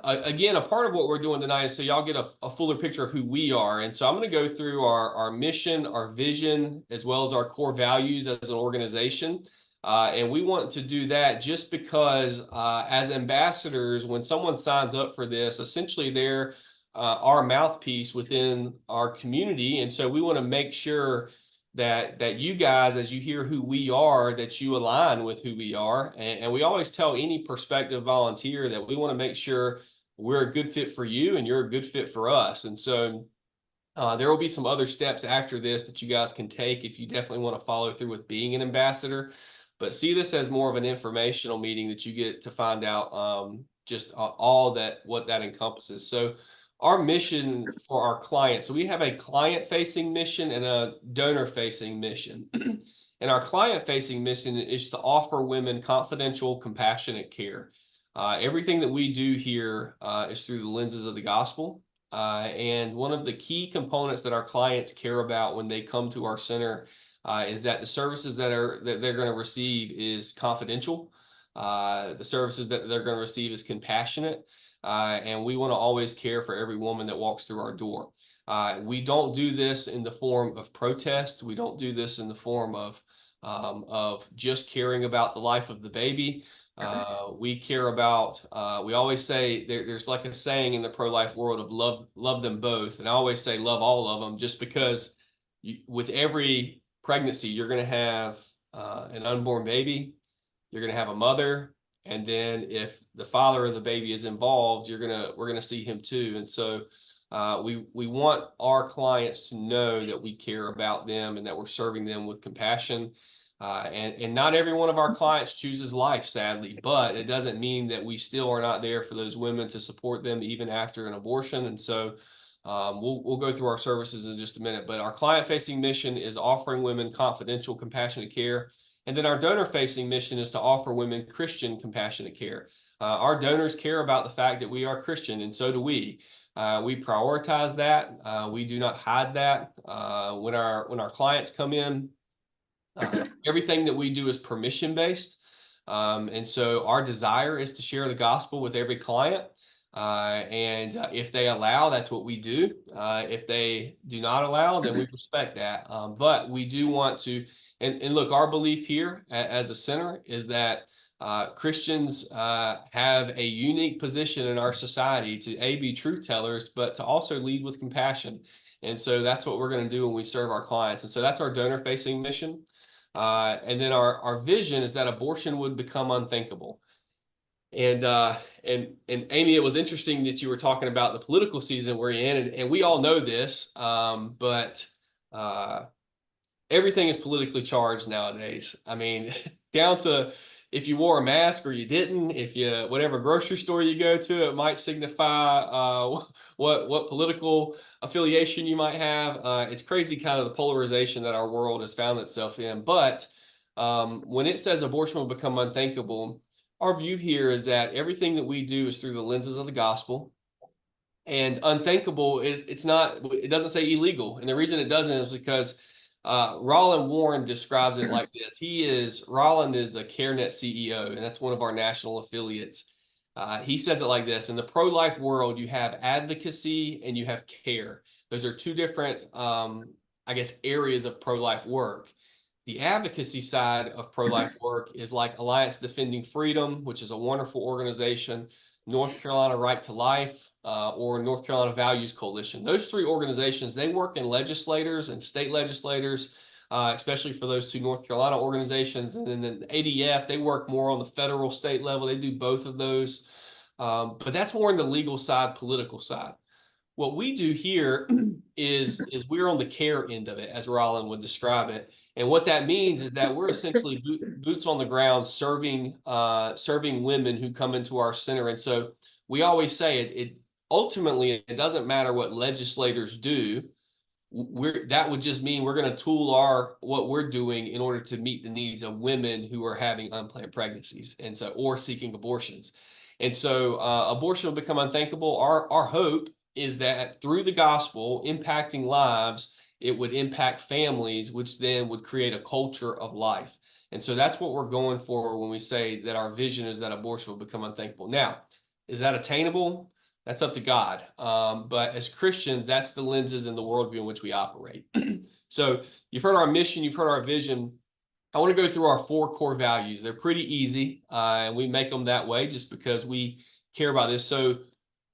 again, a part of what we're doing tonight is so y'all get a fuller picture of who we are. And so I'm going to go through our mission, our vision, as well as our core values as an organization. And we want to do that just because as ambassadors, when someone signs up for this, essentially they're our mouthpiece within our community. And so we want to make sure that you guys, as you hear who we are, that you align with who we are. And we always tell any prospective volunteer that we want to make sure we're a good fit for you and you're a good fit for us. And so there will be some other steps after this that you guys can take if you definitely want to follow through with being an ambassador. But see this as more of an informational meeting that you get to find out just all that, what that encompasses. So our mission for our clients, so we have a client-facing mission and a donor-facing mission. And our client-facing mission is to offer women confidential, compassionate care. Everything that we do here is through the lenses of the gospel. And one of the key components that our clients care about when they come to our center is that the services that they're going to receive is confidential. The services that they're going to receive is compassionate. And we want to always care for every woman that walks through our door. We don't do this in the form of protest. We don't do this in the form of just caring about the life of the baby. We care about, we always say there's like a saying in the pro-life world of love them both. And I always say love all of them just because with every pregnancy, you're going to have an unborn baby, you're going to have a mother, and then if the father of the baby is involved, we're gonna see him too. And so we want our clients to know that we care about them and that we're serving them with compassion. And not every one of our clients chooses life, sadly, but it doesn't mean that we still are not there for those women to support them even after an abortion. And so we'll go through our services in just a minute, but our client-facing mission is offering women confidential, compassionate care. And then our donor-facing mission is to offer women Christian compassionate care. Our donors care about the fact that we are Christian, and so do we. We prioritize that. We do not hide that. When our clients come in, everything that we do is permission-based. And so our desire is to share the gospel with every client. And if they allow, that's what we do. If they do not allow, then we respect that. But we do want to, and look, our belief here as a center is that Christians have a unique position in our society to be truth tellers, but to also lead with compassion. And so that's what we're going to do when we serve our clients. And so that's our donor-facing mission. And then our vision is that abortion would become unthinkable. And Amy, it was interesting that you were talking about the political season we're in, and we all know this, but everything is politically charged nowadays. I mean, down to if you wore a mask or you didn't, if you whatever grocery store you go to, it might signify what political affiliation you might have. It's crazy, kind of the polarization that our world has found itself in. But when it says abortion will become unthinkable, our view here is that everything that we do is through the lenses of the gospel. And unthinkable is it doesn't say illegal. And the reason it doesn't is because Roland Warren describes it like this. Roland is a CareNet CEO, and that's one of our national affiliates. He says it like this: in the pro-life world, you have advocacy and you have care. Those are two different, I guess, areas of pro-life work. The advocacy side of pro-life work is like Alliance Defending Freedom, which is a wonderful organization, North Carolina Right to Life, or North Carolina Values Coalition. Those three organizations, they work in legislators and state legislators, especially for those two North Carolina organizations. And then the ADF, they work more on the federal state level. They do both of those. But that's more in the legal side, political side. What we do here is we're on the care end of it, as Roland would describe it. And what that means is that we're essentially boots on the ground serving women who come into our center. And so we always say it ultimately, it doesn't matter what legislators do. That would just mean we're going to tool what we're doing in order to meet the needs of women who are having unplanned pregnancies and so or seeking abortions. And so abortion will become unthinkable. Our hope is that through the gospel impacting lives, it would impact families, which then would create a culture of life. And so that's what we're going for when we say that our vision is that abortion will become unthinkable. Now, Is that attainable? That's up to God. But as Christians, that's the lenses and the worldview in which we operate. So you've heard our mission, you've heard our vision. I want to go through our 4 core values. They're pretty easy, and we make them that way just because we care about this. So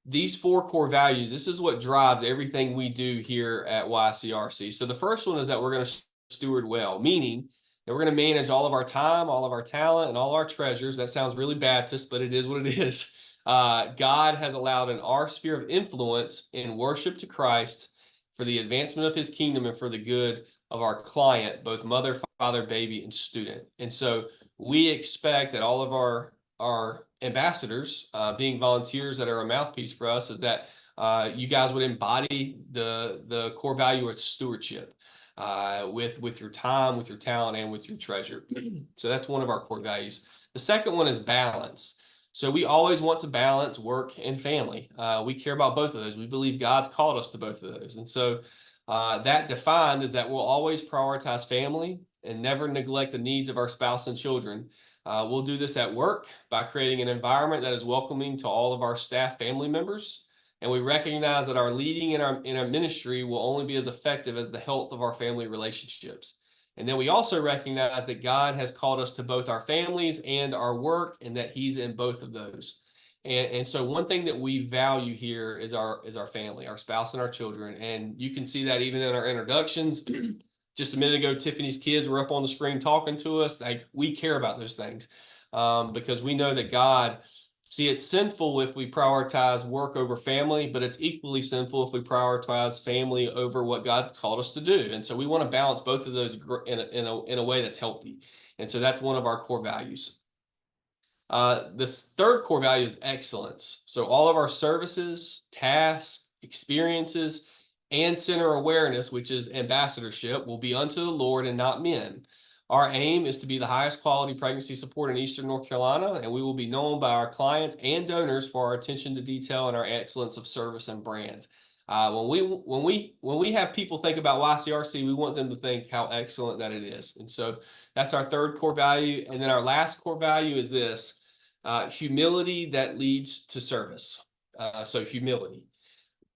these 4 core values, this is what drives everything we do here at YCRC. So the first one is that we're going to steward well, meaning that we're going to manage all of our time, all of our talent, and all our treasures. That sounds really Baptist, but it is what it is. God has allowed in our sphere of influence in worship to Christ for the advancement of his kingdom and for the good of our client, both mother, father, baby, and student. And so we expect that all of our ambassadors, being volunteers that are a mouthpiece for us, is that you guys would embody the core value of stewardship with your time, with your talent, and with your treasure. So that's one of our core values. The second one is balance. So we always want to balance work and family. We care about both of those. We believe God's called us to both of those. And so that defined is that we'll always prioritize family and never neglect the needs of our spouse and children. We'll do this at work by creating an environment that is welcoming to all of our staff family members. And we recognize that our leading in our ministry will only be as effective as the health of our family relationships. And then we also recognize that God has called us to both our families and our work, and that he's in both of those. And so one thing that we value here is our family, our spouse and our children. And you can see that even in our introductions. Just a minute ago, Tiffany's kids were up on the screen talking to us. Like, we care about those things because we know that God, see, it's sinful if we prioritize work over family, but it's equally sinful if we prioritize family over what God called us to do. And so we want to balance both of those in a way that's healthy. And so that's one of our core values. This third core value is excellence. So all of our services, tasks, experiences, and center awareness, which is ambassadorship, will be unto the Lord and not men. Our aim is to be the highest quality pregnancy support in Eastern North Carolina, and we will be known by our clients and donors for our attention to detail and our excellence of service and brand. When we have people think about YCRC, we want them to think how excellent that it is. And so that's our third core value. And then our last core value is this, humility that leads to service. So humility.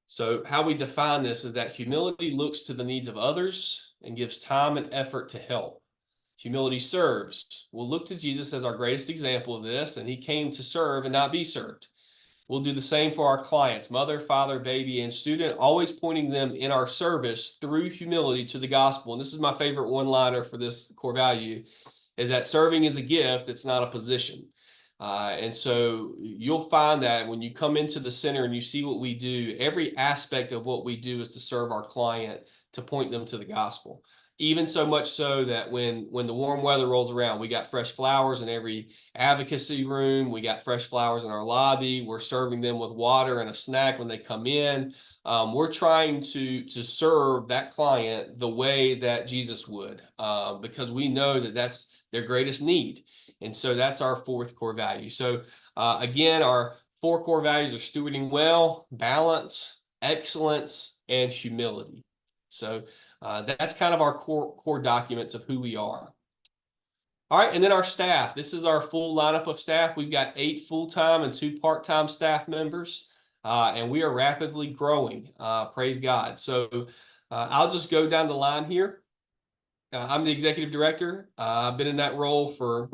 So how we define this is that humility looks to the needs of others and gives time and effort to help. Humility serves. We'll look to Jesus as our greatest example of this, and he came to serve and not be served. We'll do the same for our clients, mother, father, baby, and student, always pointing them in our service through humility to the gospel. And this is my favorite one-liner for this core value, is that serving is a gift, it's not a position. And so you'll find that when you come into the center and you see what we do, every aspect of what we do is to serve our client, to point them to the gospel. Even so much so that when the warm weather rolls around, we got fresh flowers in every advocacy room. We got fresh flowers in our lobby. We're serving them with water and a snack when they come in. We're trying to serve that client the way that Jesus would, because we know that that's their greatest need. And so that's our fourth core value. So again, our 4 core values are stewarding well, balance, excellence, and humility. So that's kind of our core documents of who we are. All right, and then our staff. This is our full lineup of staff. We've got 8 full-time and 2 part-time staff members, and we are rapidly growing. Praise God. So I'll just go down the line here. I'm the executive director. I've been in that role for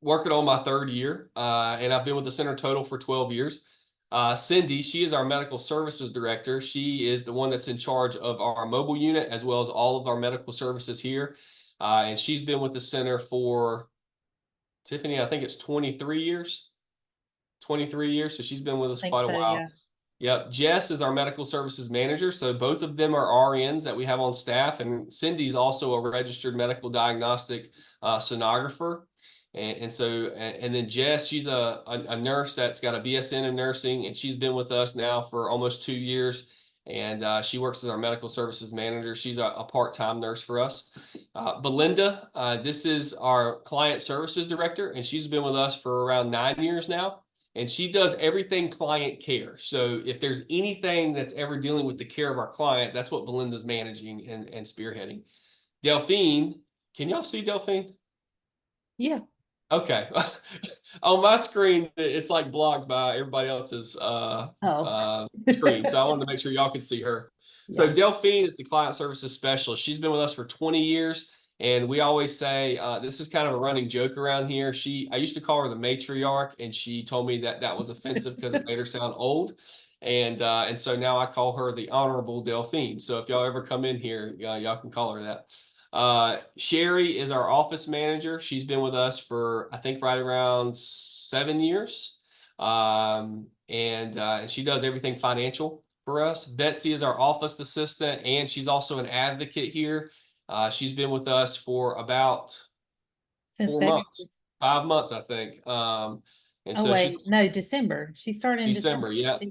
working on my 3rd year, and I've been with the center total for 12 years. Cindy, she is our medical services director. She is the one that's in charge of our mobile unit as well as all of our medical services here. And she's been with the center for, Tiffany, I think it's 23 years. 23 years. So she's been with us quite a while. Yeah. Yep. Jess is our medical services manager. So both of them are RNs that we have on staff. And Cindy's also a registered medical diagnostic sonographer. And then Jess, she's a nurse that's got a BSN in nursing, and she's been with us now for almost 2 years. And she works as our medical services manager. She's a part-time nurse for us. Belinda, this is our client services director, and she's been with us for around 9 years now. And she does everything client care. So if there's anything that's ever dealing with the care of our client, that's what Belinda's managing and spearheading. Delphine, can y'all see Delphine? Yeah. Okay. On my screen, it's like blocked by everybody else's Oh, screen. So I wanted to make sure y'all could see her. So yeah. Delphine is the client services specialist. She's been with us for 20 years. And we always say this is kind of a running joke around here. I used to call her the matriarch, and she told me that that was offensive because it made her sound old. And so now I call her the Honorable Delphine. So if y'all ever come in here, y'all can call her that. Sherry is our office manager. She's been with us for, I think, right around 7 years. And she does everything financial for us. Betsy is our office assistant, and she's also an advocate here. She's been with us for about Since 4 months, February. 5 months, I think. And Oh, so she's wait, no, December. She started in December, December. yeah.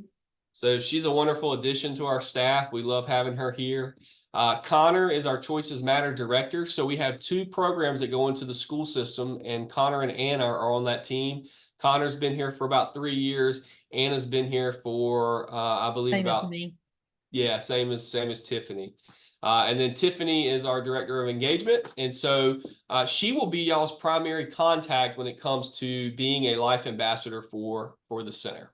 So she's a wonderful addition to our staff. We love having her here. Connor is our Choices Matter director. So we have two programs that go into the school system, and Connor and Anna are on that team. Connor's been here for about 3 years. Anna's been here for, I believe, Same as about, me. yeah, same as Tiffany. And then Tiffany is our director of engagement. And so she will be y'all's primary contact when it comes to being a life ambassador for the center.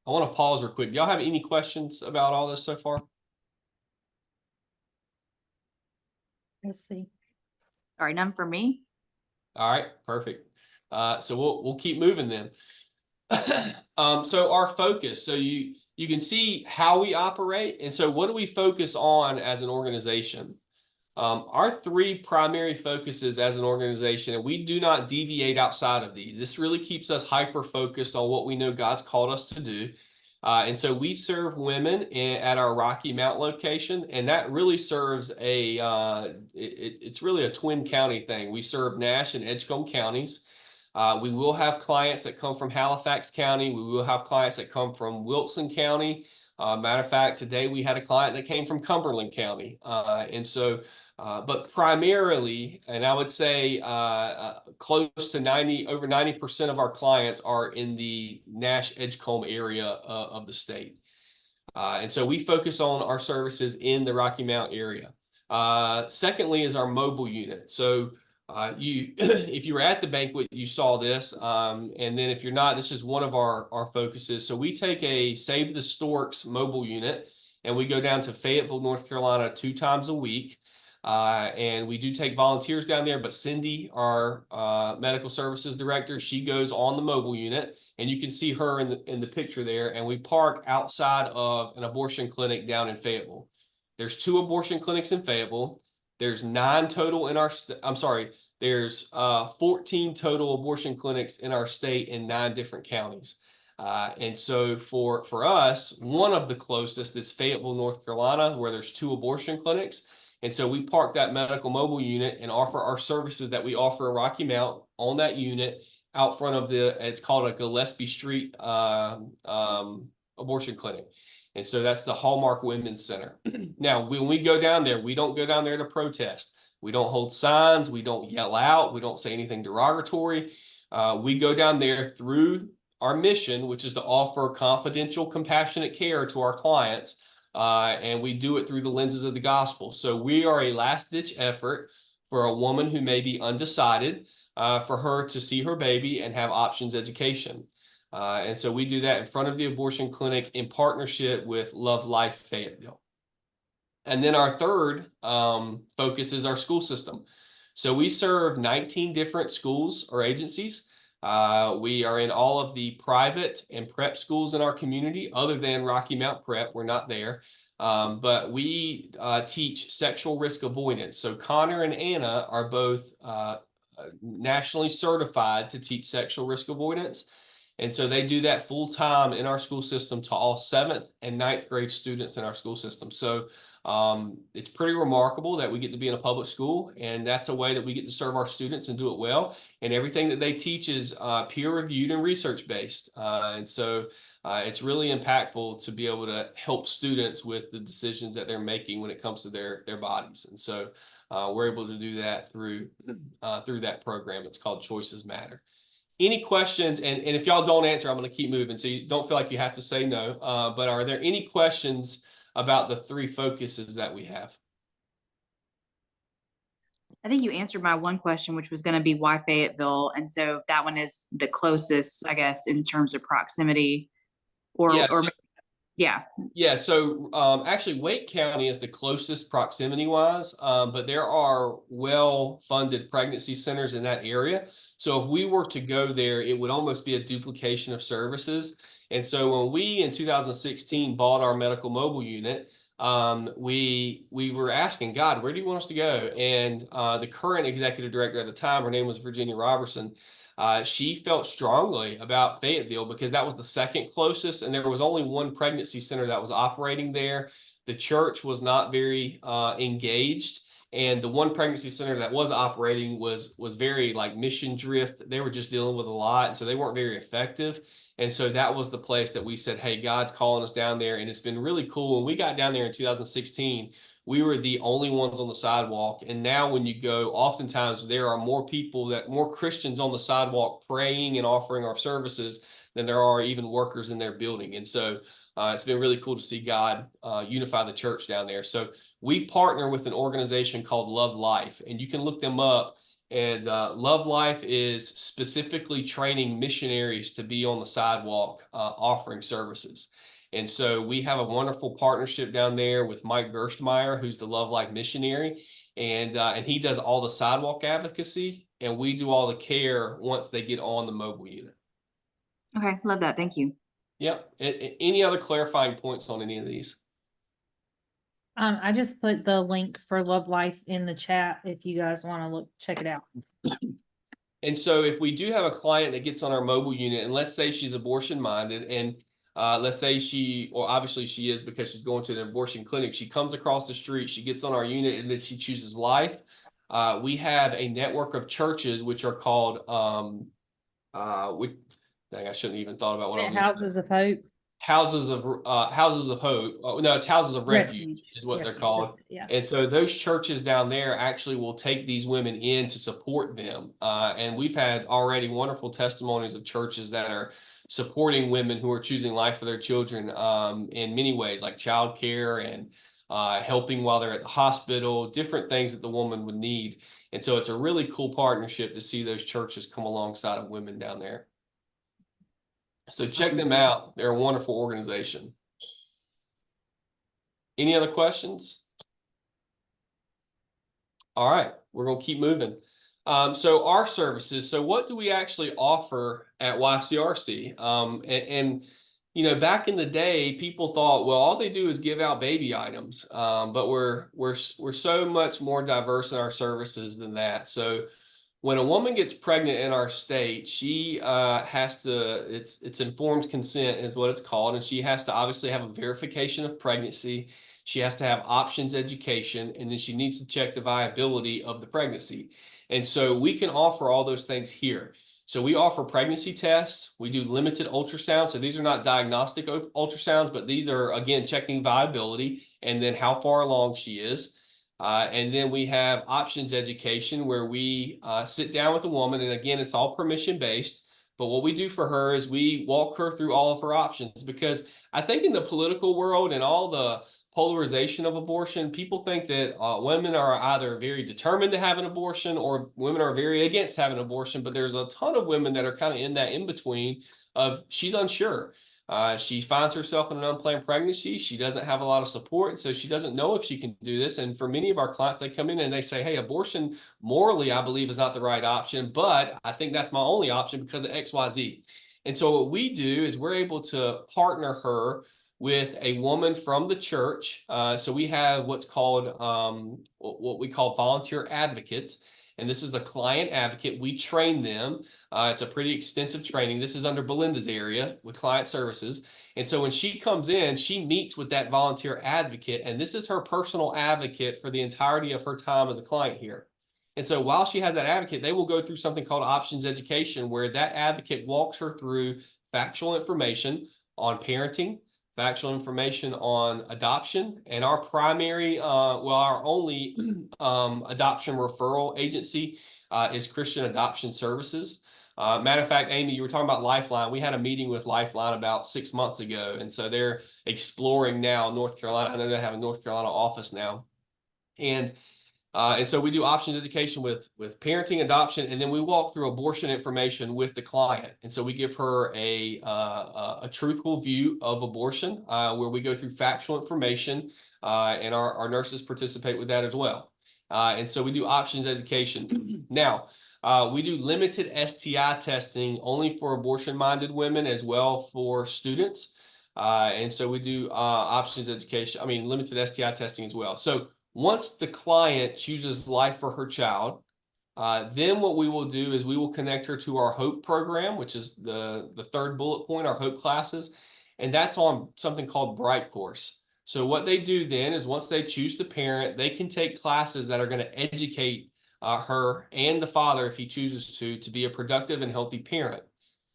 I want to pause real quick. Do y'all have any questions about all this so far? Let's see. All right, none for me. All right, perfect. So we'll keep moving then. So our focus. So you can see how we operate, and so what do we focus on as an organization? Our three primary focuses as an organization, and we do not deviate outside of these. This really keeps us hyper focused on what we know God's called us to do. And so we serve women at our Rocky Mount location, and that really serves it's really a twin county thing. We serve Nash and Edgecombe counties. We will have clients that come from Halifax County. We will have clients that come from Wilson County. Matter of fact, today we had a client that came from Cumberland County. But primarily, and I would say close to over 90% of our clients are in the Nash Edgecombe area of the state. And so we focus on our services in the Rocky Mount area. Secondly is our mobile unit. So if you were at the banquet, you saw this. And then if you're not, this is one of our focuses. So we take a Save the Storks mobile unit, and we go down to Fayetteville, North Carolina 2 times a week. And we do take volunteers down there, but Cindy, our medical services director, she goes on the mobile unit, and you can see her in the picture there. And we park outside of an abortion clinic down in Fayetteville. There's 2 abortion clinics in Fayetteville. There's 9 total in I'm sorry, there's 14 total abortion clinics in our state in 9 different counties. And so for us, one of the closest is Fayetteville, North Carolina, where there's 2 abortion clinics. And so we park that medical mobile unit and offer our services that we offer at Rocky Mount on that unit out front of it's called a Gillespie Street abortion clinic. And so that's the Hallmark Women's Center. Now, when we go down there, we don't go down there to protest. We don't hold signs. We don't yell out. We don't say anything derogatory. We go down there through our mission, which is to offer confidential, compassionate care to our clients. And we do it through the lenses of the gospel. So we are a last-ditch effort for a woman who may be undecided, for her to see her baby and have options education. And so we do that in front of the abortion clinic in partnership with Love Life Fayetteville. And then our third focus is our school system. So we serve 19 different schools or agencies. We are in all of the private and prep schools in our community, other than Rocky Mount Prep. We're not there. But we teach sexual risk avoidance. So Connor and Anna are both nationally certified to teach sexual risk avoidance. And so they do that full time in our school system to all 7th and 9th grade students in our school system. So it's pretty remarkable that we get to be in a public school, and that's a way that we get to serve our students and do it well. And everything that they teach is peer reviewed and research based. And so it's really impactful to be able to help students with the decisions that they're making when it comes to their bodies. And so we're able to do that through that program. It's called Choices Matter. Any questions? And if y'all don't answer, I'm going to keep moving, so you don't feel like you have to say no. But are there any questions about the 3 focuses that we have? I think you answered my one question, which was going to be why Fayetteville. And so that one is the closest, I guess, in terms of proximity Yeah, or so yeah. Yeah, so actually Wake County is the closest proximity wise, but there are well-funded pregnancy centers in that area. So if we were to go there, it would almost be a duplication of services. And so when we in 2016 bought our medical mobile unit, we were asking God, where do you want us to go? And the current executive director at the time, her name was Virginia Robertson. She felt strongly about Fayetteville because that was the second closest, and there was only one pregnancy center that was operating there. The church was not very engaged, and the one pregnancy center that was operating was very like mission drift. They were just dealing with a lot, and so they weren't very effective. And so that was the place that we said, "Hey, God's calling us down there," and it's been really cool. When we got down there in 2016, we were the only ones on the sidewalk. And now when you go, oftentimes there are more Christians on the sidewalk praying and offering our services than there are even workers in their building. And so it's been really cool to see God unify the church down there. So we partner with an organization called Love Life, and you can look them up. And Love Life is specifically training missionaries to be on the sidewalk offering services. And so we have a wonderful partnership down there with Mike Gerstmeyer, who's the Love Life missionary, and he does all the sidewalk advocacy, and we do all the care once they get on the mobile unit. Okay, love that. Thank you. Yep. Any other clarifying points on any of these? I just put the link for Love Life in the chat if you guys want to check it out. And so if we do have a client that gets on our mobile unit, and let's say she's abortion minded, and let's say obviously she is because she's going to an abortion clinic. She comes across the street, she gets on our unit, and then she chooses life. We have a network of churches which are called, I shouldn't even thought about what I was Houses of Hope. Houses of Hope. Oh, no, it's Houses of Refuge is what they're called. Yeah. And so those churches down there actually will take these women in to support them. And we've had already wonderful testimonies of churches that are supporting women who are choosing life for their children in many ways, like childcare and helping while they're at the hospital, different things that the woman would need. And so it's a really cool partnership to see those churches come alongside of women down there. So check them out. They're a wonderful organization. Any other questions? All right, we're going to keep moving. So our services. So what do we actually offer at YCRC? You know, back in the day, people thought, well, all they do is give out baby items. But we're so much more diverse in our services than that. So when a woman gets pregnant in our state, she has to, it's informed consent is what it's called, and she has to obviously have a verification of pregnancy. She has to have options education, and then she needs to check the viability of the pregnancy. And so we can offer all those things here. So we offer pregnancy tests. We do limited ultrasounds. So these are not diagnostic ultrasounds, but these are, again, checking viability and then how far along she is. And then we have options education where we sit down with a woman, and again, it's all permission based. But what we do for her is we walk her through all of her options, because I think in the political world and all the polarization of abortion, people think that women are either very determined to have an abortion or women are very against having an abortion. But there's a ton of women that are kind of in that in between of she's unsure. She finds herself in an unplanned pregnancy. She doesn't have a lot of support, so she doesn't know if she can do this. And for many of our clients, they come in and they say, hey, abortion morally, I believe, is not the right option, but I think that's my only option because of XYZ. And so what we do is we're able to partner her with a woman from the church. So we have what's called what we call volunteer advocates. And this is a client advocate. We train them. It's a pretty extensive training. This is under Belinda's area with client services. And so when she comes in, she meets with that volunteer advocate, and this is her personal advocate for the entirety of her time as a client here. And so while she has that advocate, they will go through something called options education, where that advocate walks her through factual information on parenting, factual information on adoption, and our primary, our only adoption referral agency is Christian Adoption Services. Matter of fact, Amy, you were talking about Lifeline. We had a meeting with Lifeline about 6 months ago, and so they're exploring now North Carolina. I know they have a North Carolina office now. And And so we do options education with parenting, adoption, and then we walk through abortion information with the client. And so we give her a truthful view of abortion, where we go through factual information, and our nurses participate with that as well. And so we do options education. Now, we do limited STI testing only for abortion-minded women as well for students. And so we do options education, limited STI testing as well. So once the client chooses life for her child, then what we will do is we will connect her to our HOPE program, which is the third bullet point, our HOPE classes. And that's on something called Bright Course. So what they do then is once they choose to parent, they can take classes that are going to educate her and the father, if he chooses to be a productive and healthy parent.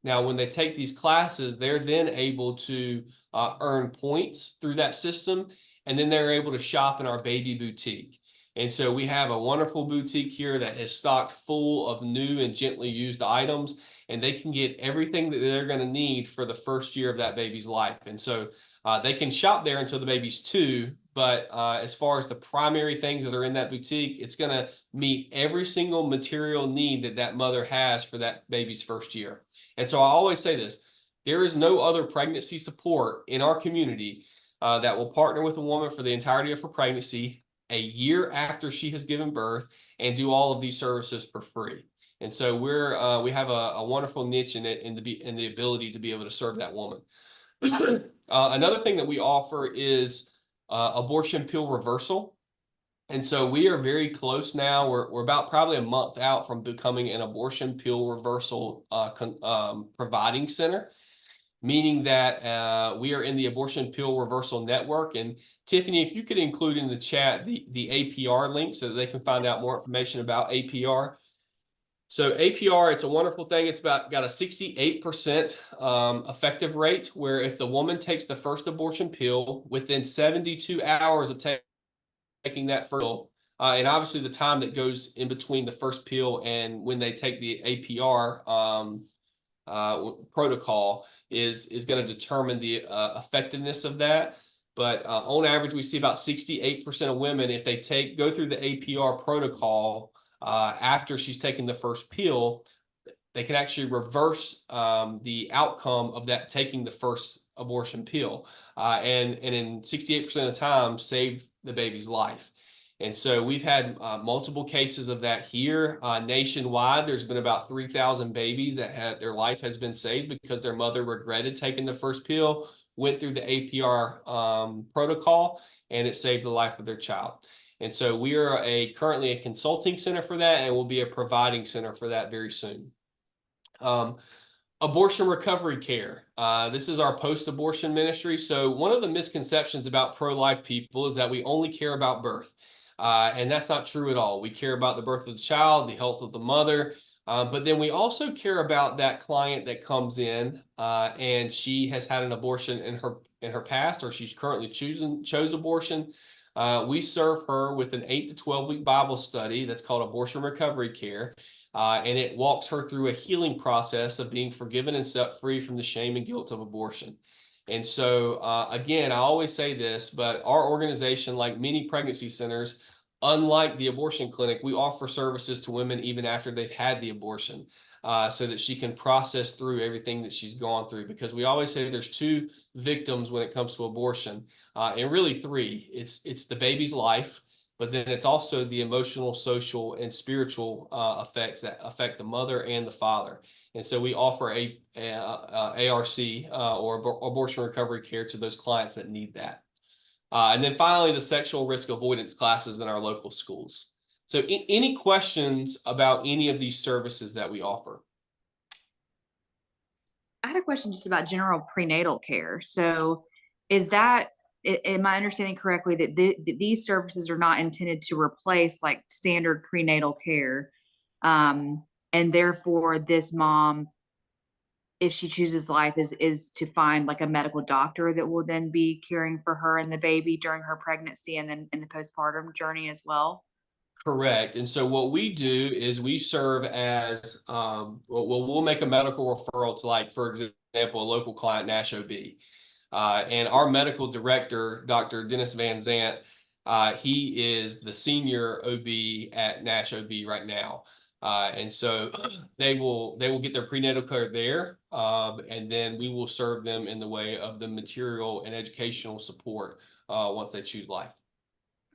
Now, when they take these classes, they're then able to earn points through that system, and then they're able to shop in our baby boutique. And so we have a wonderful boutique here that is stocked full of new and gently used items, and they can get everything that they're going to need for the first year of that baby's life. And so they can shop there until the baby's 2, but as far as the primary things that are in that boutique, it's going to meet every single material need that that mother has for that baby's first year. And so I always say this, there is no other pregnancy support in our community that will partner with a woman for the entirety of her pregnancy, a year after she has given birth, and do all of these services for free. And so we have a wonderful niche in it, in the ability to be able to serve that woman. Another thing that we offer is abortion pill reversal. And so we are very close now. We're about probably a month out from becoming an abortion pill reversal providing center, meaning that we are in the abortion pill reversal network. And Tiffany, if you could include in the chat the APR link so that they can find out more information about APR. So APR, it's a wonderful thing. It's got a 68% effective rate, where if the woman takes the first abortion pill within 72 hours of taking that first pill, and obviously the time that goes in between the first pill and when they take the APR protocol is going to determine the effectiveness of that. But on average, we see about 68% of women, if they go through the APR protocol after she's taken the first pill, they can actually reverse the outcome of that taking the first abortion pill, and in 68% of the time save the baby's life. And so we've had multiple cases of that here nationwide. There's been about 3,000 babies that their life has been saved because their mother regretted taking the first pill, went through the APR protocol, and it saved the life of their child. And so we are currently a consulting center for that, and we'll be a providing center for that very soon. Abortion recovery care. This is our post-abortion ministry. So one of the misconceptions about pro-life people is that we only care about birth. And that's not true at all. We care about the birth of the child, the health of the mother, but then we also care about that client that comes in and she has had an abortion in her past, or she's currently chose abortion. We serve her with an 8 to 12 week Bible study that's called Abortion Recovery Care. And it walks her through a healing process of being forgiven and set free from the shame and guilt of abortion. And so, again, I always say this, but our organization, like many pregnancy centers, unlike the abortion clinic, we offer services to women even after they've had the abortion, so that she can process through everything that she's gone through. Because we always say there's 2 victims when it comes to abortion, and really 3. It's the baby's life, but then it's also the emotional, social, and spiritual effects that affect the mother and the father. And so we offer ARC or abortion recovery care to those clients that need that. And then finally, the sexual risk avoidance classes in our local schools. So any questions about any of these services that we offer? I had a question just about general prenatal care. So is that, am I understanding correctly that these services are not intended to replace like standard prenatal care? And therefore this mom, if she chooses life, is to find like a medical doctor that will then be caring for her and the baby during her pregnancy and then in the postpartum journey as well? Correct. And so what we do is we serve as, we'll make a medical referral to, like, for example, a local client, Nash OB. And our medical director, Dr. Dennis Van Zant, He is the senior OB at Nash OB right now. And so they will get their prenatal care there, and then we will serve them in the way of the material and educational support once they choose life.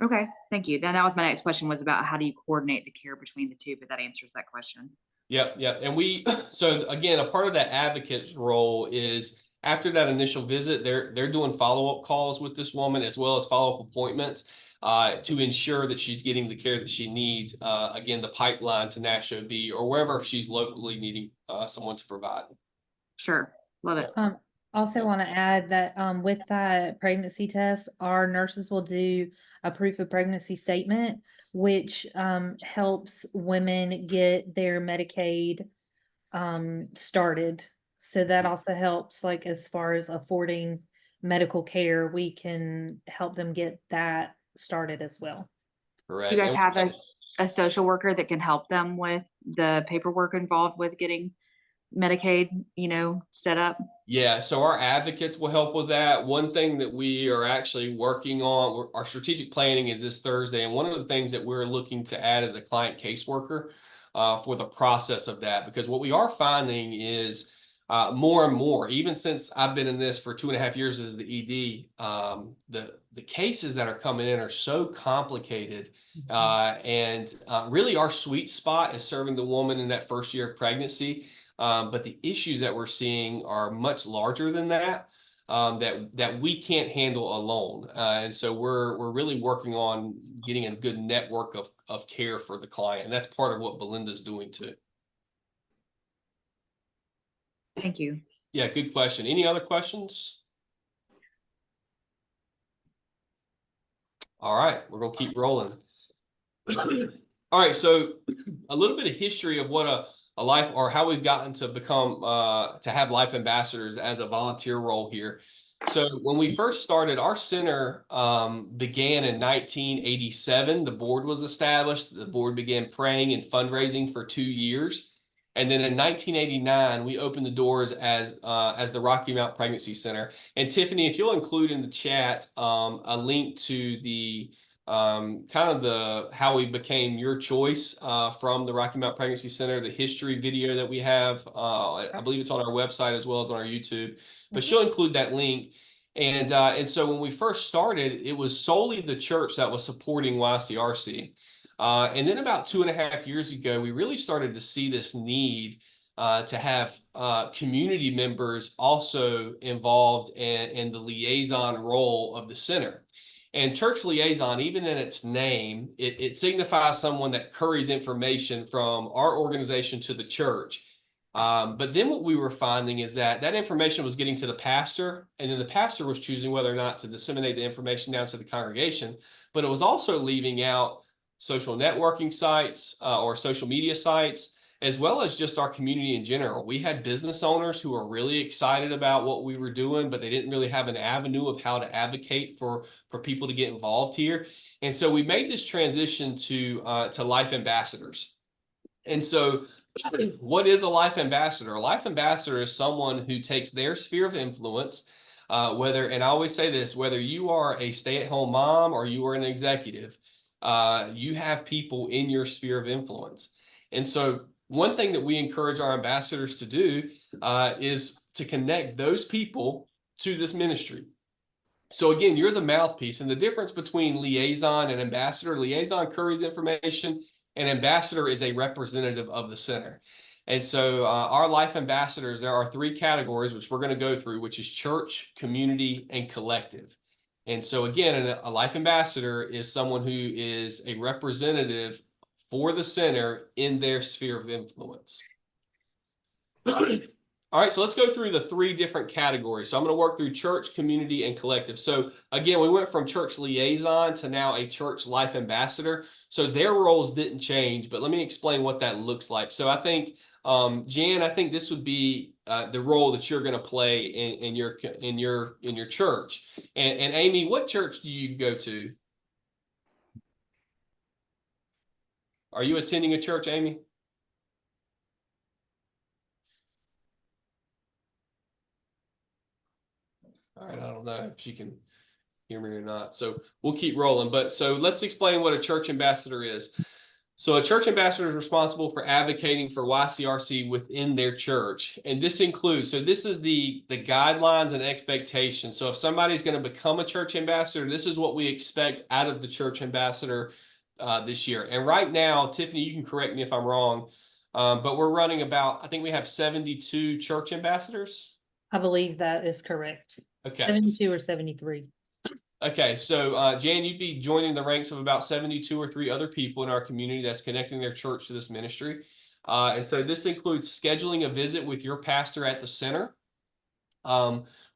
Okay, thank you. Then that was my next question, was about how do you coordinate the care between the two, but that answers that question. Yep, yep. And we, so again, a part of that advocate's role is after that initial visit, they're doing follow-up calls with this woman as well as follow-up appointments to ensure that she's getting the care that she needs. Again, the pipeline to Nash OB or wherever she's locally needing someone to provide. Sure, love it. Also Yeah. want to add that with that pregnancy test, our nurses will do a proof of pregnancy statement, which helps women get their Medicaid started. So that also helps, like, as far as affording medical care, we can help them get that started as well. Correct. You guys And- have a social worker that can help them with the paperwork involved with getting Medicaid, set up? Yeah, so our advocates will help with that. One thing that we are actually working on, our strategic planning is this Thursday, and one of the things that we're looking to add is a client caseworker for the process of that. Because what we are finding is more and more, even since I've been in this for 2.5 years as the ED, the cases that are coming in are so complicated, and really our sweet spot is serving the woman in that first year of pregnancy. But the issues that we're seeing are much larger than that, that we can't handle alone. And so we're really working on getting a good network of care for the client. And that's part of what Belinda's doing too. Thank you. Yeah, good question. Any other questions? All right, we're gonna keep rolling. All right, so a little bit of history of what a life, or how we've gotten to become to have life ambassadors as a volunteer role here. So when we first started, our center began in 1987. The board was established. The board began praying and fundraising for 2 years. And then in 1989, we opened the doors as the Rocky Mount Pregnancy Center. And Tiffany, if you'll include in the chat a link to the kind of the how we became your choice from the Rocky Mount Pregnancy Center, the history video that we have. I believe it's on our website as well as on our YouTube, but she'll include that link. And so when we first started, it was solely the church that was supporting YCRC. And then about 2.5 years ago, we really started to see this need to have community members also involved in the liaison role of the center. And church liaison, even in its name, it signifies someone that curries information from our organization to the church. But then what we were finding is that information was getting to the pastor, and then the pastor was choosing whether or not to disseminate the information down to the congregation. But it was also leaving out social networking sites or social media sites, as well as just our community in general. We had business owners who were really excited about what we were doing, but they didn't really have an avenue of how to advocate for people to get involved here. And so we made this transition to life ambassadors. And so what is a life ambassador? A life ambassador is someone who takes their sphere of influence, and I always say this, whether you are a stay-at-home mom or you are an executive, you have people in your sphere of influence. And so one thing that we encourage our ambassadors to do is to connect those people to this ministry. So again, you're the mouthpiece, and the difference between liaison and ambassador, liaison curries information, and ambassador is a representative of the center. And so our life ambassadors, there are 3 categories, which we're going to go through, which is church, community, and collective. And so again, a life ambassador is someone who is a representative for the center in their sphere of influence. All right, so let's go through the 3 different categories. So I'm going to work through church, community, and collective. So again, we went from church liaison to now a church life ambassador. So their roles didn't change, but let me explain what that looks like. So I think, Jan, I think this would be the role that you're going to play in your church. And Amy, what church do you go to? Are you attending a church, Amy? All right, I don't know if she can hear me or not. So we'll keep rolling. But so let's explain what a church ambassador is. So a church ambassador is responsible for advocating for YCRC within their church. And this includes, so this is the guidelines and expectations. So if somebody's going to become a church ambassador, this is what we expect out of the church ambassador this year. And right now, Tiffany, you can correct me if I'm wrong, but we're running about, I think we have 72 church ambassadors. I believe that is correct. Okay. 72 or 73. Okay, so Jan, you'd be joining the ranks of about 72 or 3 other people in our community that's connecting their church to this ministry. And so this includes scheduling a visit with your pastor at the center,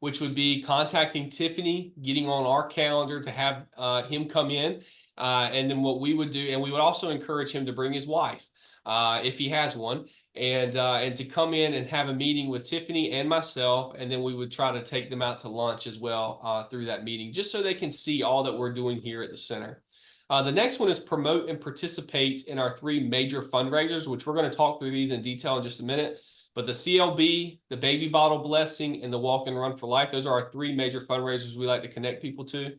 which would be contacting Tiffany, getting on our calendar to have him come in. And then what we would do, and we would also encourage him to bring his wife if he has one, and to come in and have a meeting with Tiffany and myself, and then we would try to take them out to lunch as well through that meeting, just so they can see all that we're doing here at the center. The next one is promote and participate in our 3 major fundraisers, which we're going to talk through these in detail in just a minute. But the CLB, the Baby Bottle Blessing, and the Walk and Run for Life, those are our 3 major fundraisers we like to connect people to.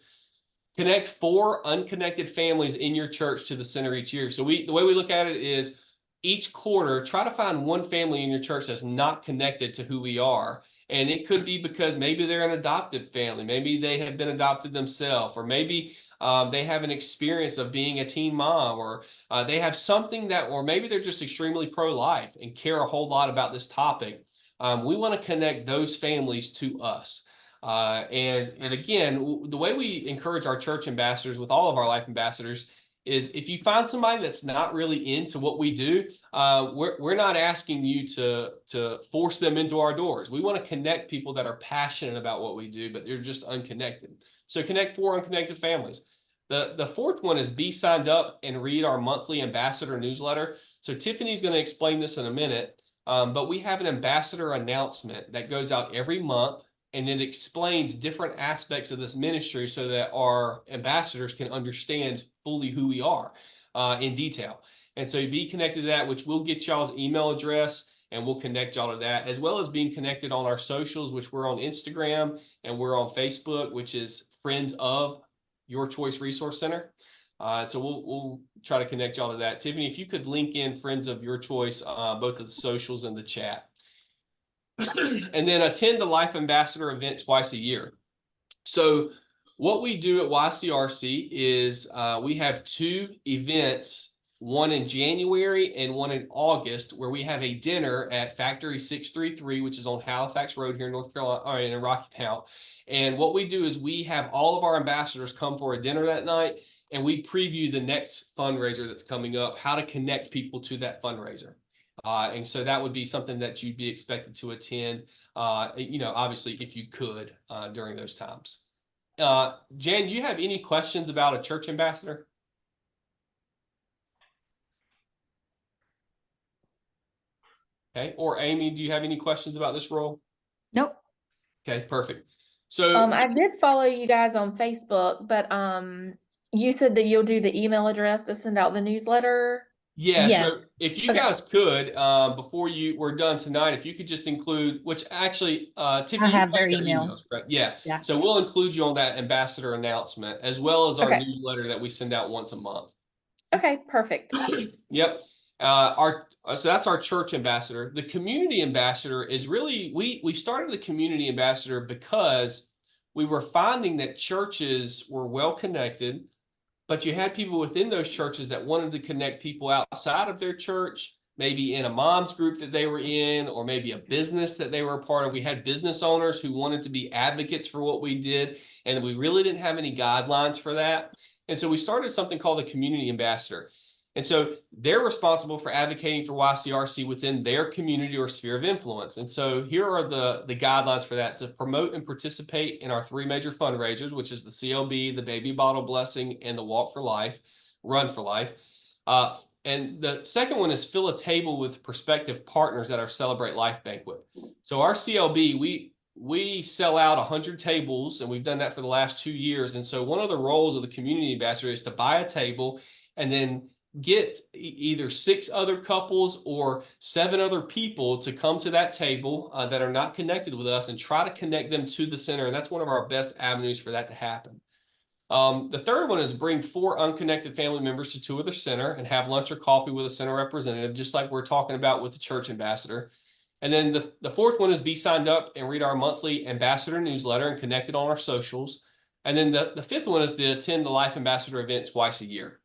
Connect 4 unconnected families in your church to the center each year. So the way we look at it is each quarter, try to find one family in your church that's not connected to who we are. And it could be because maybe they're an adopted family. Maybe they have been adopted themselves, or maybe they have an experience of being a teen mom, or they have something that, or maybe they're just extremely pro-life and care a whole lot about this topic. We want to connect those families to us. And again, the way we encourage our church ambassadors with all of our life ambassadors is if you find somebody that's not really into what we do, we're not asking you to force them into our doors. We want to connect people that are passionate about what we do, but they're just unconnected. So connect 4 unconnected families. The 4th one is be signed up and read our monthly ambassador newsletter. So Tiffany's going to explain this in a minute, but we have an ambassador announcement that goes out every month, and it explains different aspects of this ministry so that our ambassadors can understand fully who we are in detail. And so be connected to that, which we'll get y'all's email address and we'll connect y'all to that, as well as being connected on our socials, which we're on Instagram and we're on Facebook, which is Friends of Your Choice Resource Center. So we'll try to connect y'all to that. Tiffany, if you could link in Friends of Your Choice, both of the socials and the chat. And then attend the Life Ambassador event twice a year. So what we do at YCRC is we have 2 events, one in January and one in August, where we have a dinner at Factory 633, which is on Halifax Road here in North Carolina, or in Rocky Mount. And what we do is we have all of our ambassadors come for a dinner that night, and we preview the next fundraiser that's coming up, how to connect people to that fundraiser. And so that would be something that you'd be expected to attend, obviously if you could during those times. Jan, do you have any questions about a church ambassador? Okay. Or Amy, do you have any questions about this role? Nope. Okay, perfect. So I did follow you guys on Facebook, but you said that you'll do the email address to send out the newsletter. yeah, Yes. so if you Okay. guys could, before we're done tonight, if you could just include, which actually, Tiffany, I have you their got emails. right? Yeah. Yeah. So we'll include you on that ambassador announcement, as well as our Okay. newsletter that we send out once a month. Okay, perfect. Yep. So that's our church ambassador. The community ambassador is really, we started the community ambassador because we were finding that churches were well connected, but you had people within those churches that wanted to connect people outside of their church, maybe in a mom's group that they were in, or maybe a business that they were a part of. We had business owners who wanted to be advocates for what we did, and we really didn't have any guidelines for that. And so we started something called the community ambassador. And so they're responsible for advocating for YCRC within their community or sphere of influence. And so here are the guidelines for that: to promote and participate in our 3 major fundraisers, which is the CLB, the Baby Bottle Blessing, and the Walk for Life, Run for Life. And the second one is fill a table with prospective partners at our Celebrate Life banquet. So our CLB, we sell out 100 tables, and we've done that for the last 2 years. And so one of the roles of the community ambassador is to buy a table and then get either 6 other couples or 7 other people to come to that table that are not connected with us, and try to connect them to the center. And that's one of our best avenues for that to happen. The third one is bring 4 unconnected family members to tour the center and have lunch or coffee with a center representative, just like we're talking about with the church ambassador. And then the fourth one is be signed up and read our monthly ambassador newsletter and connected on our socials. And then the fifth one is to attend the Life Ambassador event twice a year.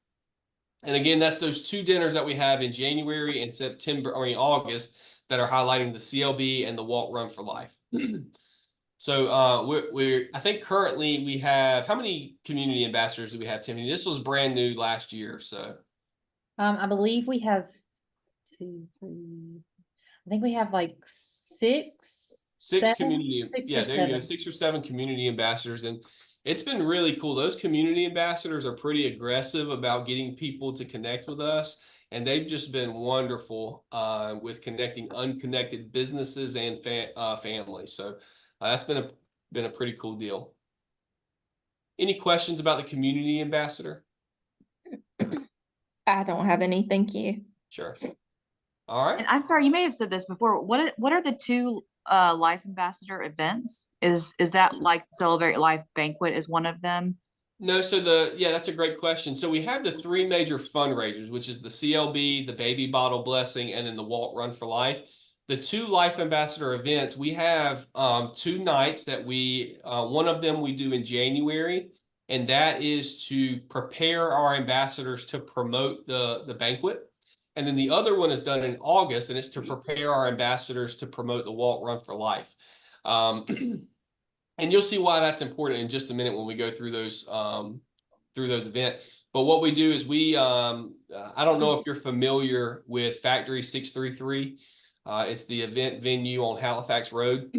And again, that's those 2 dinners that we have in January and August that are highlighting the CLB and the Walk Run for Life. So I think currently we have, how many community ambassadors do we have, Tiffany? This was brand new last year, so. I believe we have 2, 3, I think we have like 6. 6 7? community, 6 yeah, or there you go, 7. 6 or 7 community ambassadors, and it's been really cool. Those community ambassadors are pretty aggressive about getting people to connect with us, and they've just been wonderful with connecting unconnected businesses and families. So that's been a pretty cool deal. Any questions about the community ambassador? I don't have any, thank you. Sure. All right. And I'm sorry, you may have said this before. What are the 2 Life Ambassador events? Is that like Celebrate Life Banquet is one of them? No, so yeah, that's a great question. So we have the 3 major fundraisers, which is the CLB, the Baby Bottle Blessing, and then the Walk Run for Life. The 2 Life Ambassador events, we have 2 nights that one of them we do in January, and that is to prepare our ambassadors to promote the banquet. And then the other one is done in August, and it's to prepare our ambassadors to promote the Walk Run for Life. And you'll see why that's important in just a minute when we go through those events. But what we do is I don't know if you're familiar with Factory 633. It's the event venue on Halifax Road.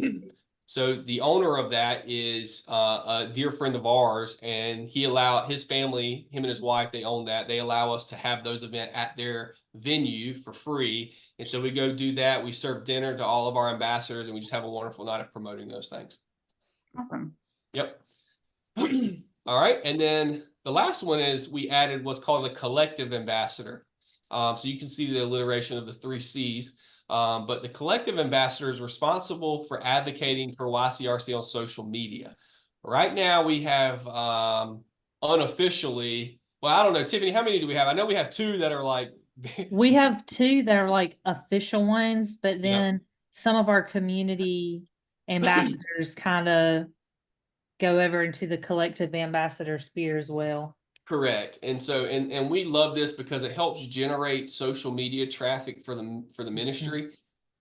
So the owner of that is a dear friend of ours, and his family, him and his wife, they own that. They allow us to have those events at their venue for free. And so we go do that. We serve dinner to all of our ambassadors, and we just have a wonderful night of promoting those things. Awesome. Yep. All right. And then the last one is we added what's called a collective ambassador. So you can see the alliteration of the 3 C's. But the collective ambassador is responsible for advocating for YCRC on social media. Right now we have unofficially, well, I don't know, Tiffany, how many do we have? I know we have 2 that are like. We have 2 that are like official ones, but Yep. then some of our community ambassadors kind of go over into the collective ambassador sphere as well. Correct. And so, and we love this because it helps generate social media traffic for the ministry.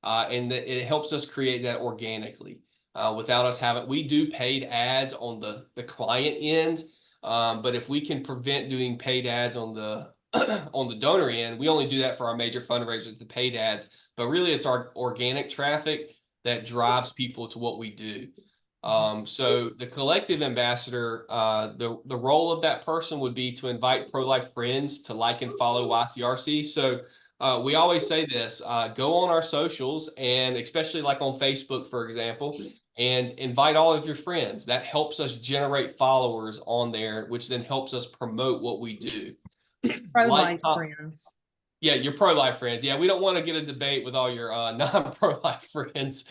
And that it helps us create that organically, without us we do paid ads on the client end. But if we can prevent doing paid ads on the donor end, we only do that for our major fundraisers, the paid ads, but really it's our organic traffic that drives people to what we do. So the collective ambassador, the role of that person would be to invite pro-life friends to like and follow YCRC. So we always say this, go on our socials, and especially like on Facebook, for example, and invite all of your friends. That helps us generate followers on there, which then helps us promote what we do. Pro-life friends. Yeah, your pro-life friends. Yeah, we don't want to get a debate with all your non-pro-life friends.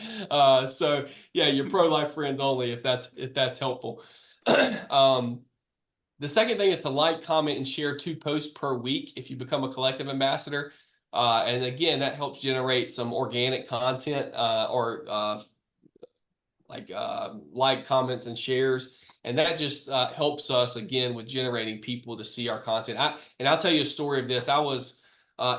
So yeah, your pro-life friends only, if that's helpful. The second thing is to like, comment, and share 2 posts per week if you become a collective ambassador. And again, that helps generate some organic content or like, comments, and shares. And that just helps us, again, with generating people to see our content. I'll tell you a story of this. I was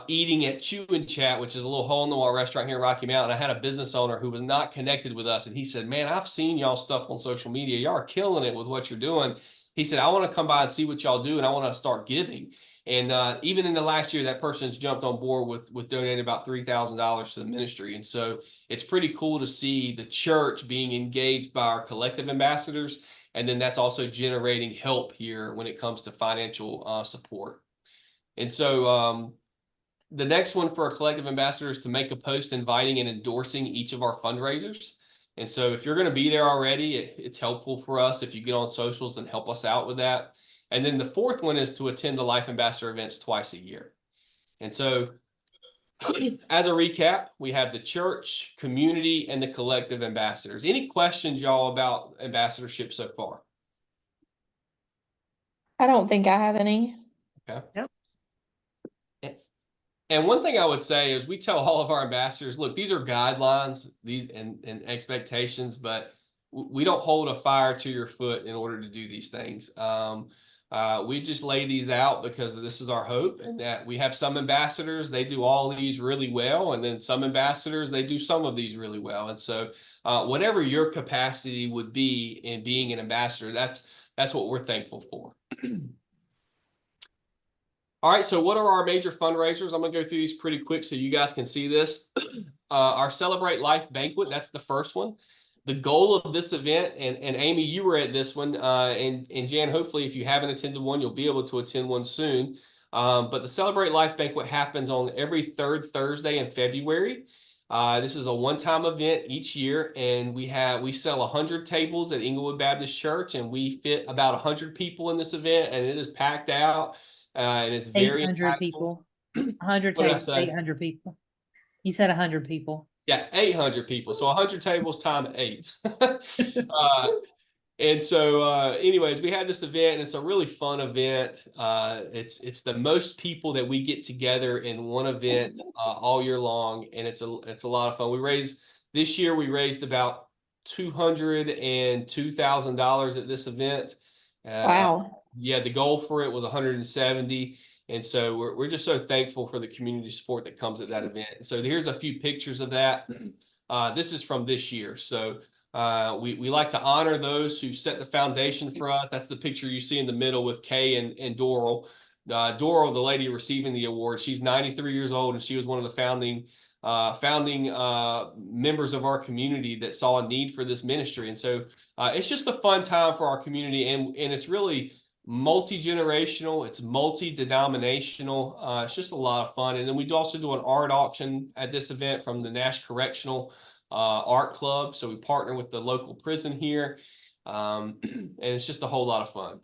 eating at Chew and Chat, which is a little hole-in-the-wall restaurant here in Rocky Mount. I had a business owner who was not connected with us. And he said, man, I've seen y'all stuff on social media. Y'all are killing it with what you're doing. He said, I want to come by and see what y'all do, and I want to start giving. And even in the last year, that person's jumped on board with donating about $3,000 to the ministry. And so it's pretty cool to see the church being engaged by our collective ambassadors. And then that's also generating help here when it comes to financial support. And so the next one for a collective ambassador is to make a post inviting and endorsing each of our fundraisers. And so if you're going to be there already, it's helpful for us if you get on socials and help us out with that. And then the fourth one is to attend the Life Ambassador events twice a year. And so as a recap, we have the church, community, and the collective ambassadors. Any questions, y'all, about ambassadorship so far? I don't think I have any. Okay. Yep. And one thing I would say is we tell all of our ambassadors, look, these are guidelines, these and expectations, but we don't hold a fire to your foot in order to do these things. We just lay these out because this is our hope, and that we have some ambassadors, they do all of these really well, and then some ambassadors, they do some of these really well. And so whatever your capacity would be in being an ambassador, that's what we're thankful for. All right, so what are our major fundraisers? I'm gonna go through these pretty quick so you guys can see this. Our Celebrate Life Banquet, that's the first one. The goal of this event, and Amy, you were at this one, and Jan, hopefully if you haven't attended one, you'll be able to attend one soon. But the Celebrate Life Banquet happens on every third Thursday in February. This is a one-time event each year, and we sell 100 tables at Inglewood Baptist Church, and we fit about 100 people in this event, and it is packed out. And it's very 800 impactful. people, 100 What did I tables, say? 800 people. You said 100 people. Yeah, 800 people. So 100 tables times 8. And so anyways, we had this event, and it's a really fun event. It's the most people that we get together in one event all year long, and it's a lot of fun. This year we raised about $202,000 at this event. Wow. Yeah, the goal for it was 170. And so we're just so thankful for the community support that comes at that event. So here's a few pictures of that. This is from this year. So we like to honor those who set the foundation for us. That's the picture you see in the middle with Kay and Doral. Doral, the lady receiving the award, she's 93 years old, and she was one of the founding members of our community that saw a need for this ministry. And so it's just a fun time for our community, and it's really multi-generational, it's multi-denominational. It's just a lot of fun. And then we also do an art auction at this event from the Nash Correctional Art Club. So we partner with the local prison here, and it's just a whole lot of fun.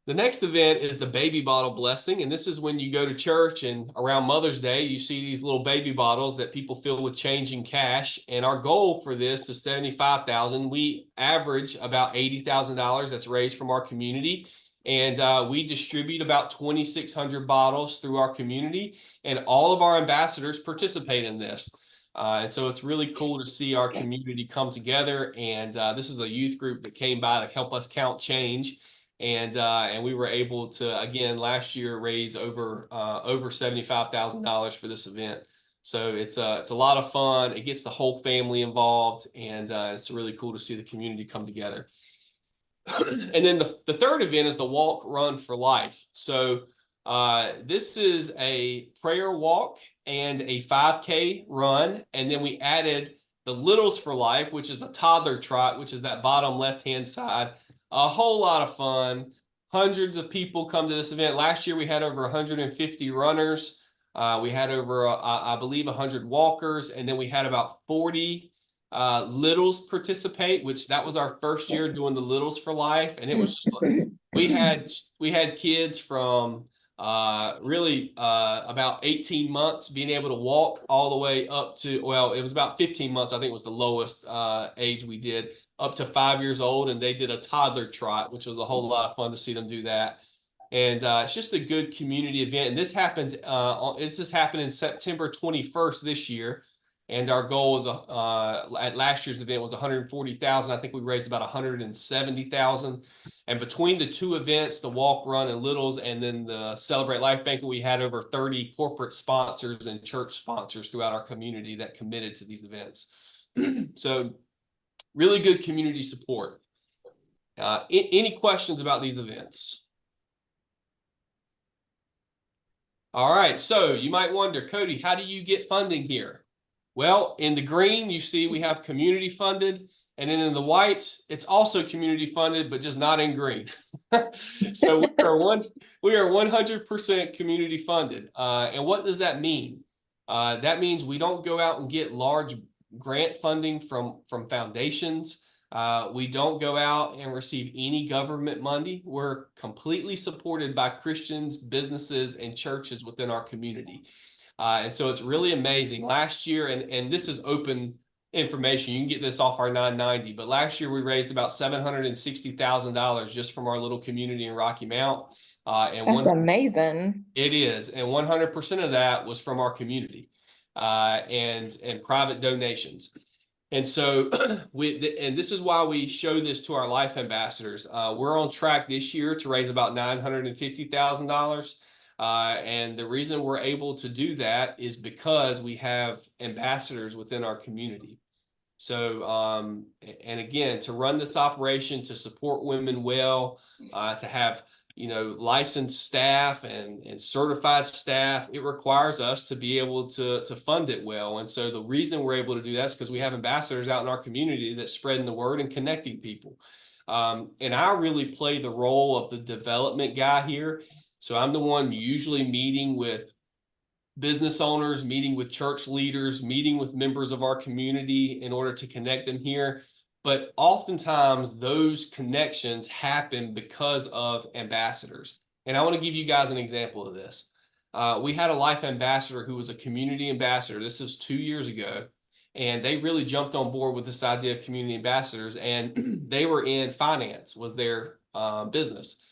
The next event is the baby bottle blessing, and this is when you go to church, and around Mother's Day, you see these little baby bottles that people fill with change and cash. And our goal for this is $75,000. We average about $80,000 that's raised from our community, and we distribute about 2,600 bottles through our community, and all of our ambassadors participate in this. And so it's really cool to see our community come together, and this is a youth group that came by to help us count change. And we were able to, again, last year raise over $75,000 for this event. So it's a lot of fun. It gets the whole family involved, and it's really cool to see the community come together. And then the third event is the Walk Run for Life. So this is a prayer walk and a 5K run, and then we added the Littles for Life, which is a toddler trot, which is that bottom left-hand side. A whole lot of fun. Hundreds of people come to this event. Last year we had over 150 runners. We had over, I believe, 100 walkers, and then we had about 40 littles participate, which that was our first year doing the Littles for Life, and it was just like, we had kids from really about 18 months being able to walk all the way up to, well, it was about 15 months, I think was the lowest age we did, up to 5 years old, and they did a toddler trot, which was a whole lot of fun to see them do that. And it's just a good community event. And this happens, it's just happened in September 21st this year. And our goal was at last year's event was 140,000. I think we raised about 170,000. And between the two events, the Walk, Run, and Littles, and then the Celebrate Life Banquet, we had over 30 corporate sponsors and church sponsors throughout our community that committed to these events. So really good community support. Any questions about these events? All right, so you might wonder, Cody, how do you get funding here? Well, in the green, you see we have community funded, and then in the whites, it's also community funded, but just not in green. So we are 100% community funded. And what does that mean? That means we don't go out and get large grant funding from foundations. We don't go out and receive any government money. We're completely supported by Christians, businesses, and churches within our community. And so it's really amazing. Last year, and this is open information, you can get this off our 990, but last year we raised about $760,000 just from our little community in Rocky Mount. And That's amazing. it is, and 100% of that was from our community, and private donations. And so and this is why we show this to our life ambassadors. We're on track this year to raise about $950,000. And the reason we're able to do that is because we have ambassadors within our community. So, and again, to run this operation, to support women well, to have, licensed staff and certified staff, it requires us to be able to fund it well. And so the reason we're able to do that is because we have ambassadors out in our community that's spreading the word and connecting people. And I really play the role of the development guy here. So I'm the one usually meeting with business owners, meeting with church leaders, meeting with members of our community in order to connect them here. But oftentimes those connections happen because of ambassadors. And I want to give you guys an example of this. We had a life ambassador who was a community ambassador. This is 2 years ago. And they really jumped on board with this idea of community ambassadors. And they were in finance, was their business.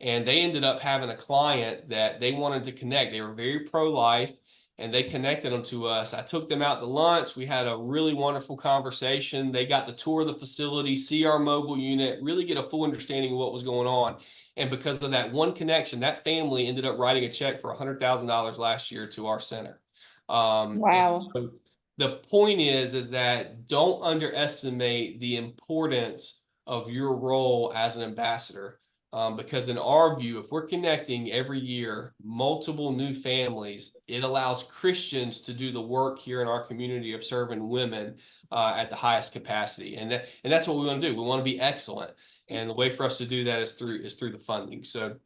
And they ended up having a client that they wanted to connect. They were very pro-life, and they connected them to us. I took them out to lunch. We had a really wonderful conversation. They got to tour the facility, see our mobile unit, really get a full understanding of what was going on. And because of that one connection, that family ended up writing a check for $100,000 last year to our center. Wow. So the point is that don't underestimate the importance of your role as an ambassador. Because in our view, if we're connecting every year multiple new families, it allows Christians to do the work here in our community of serving women at the highest capacity. And that's what we want to do. We want to be excellent. And the way for us to do that is through the funding. So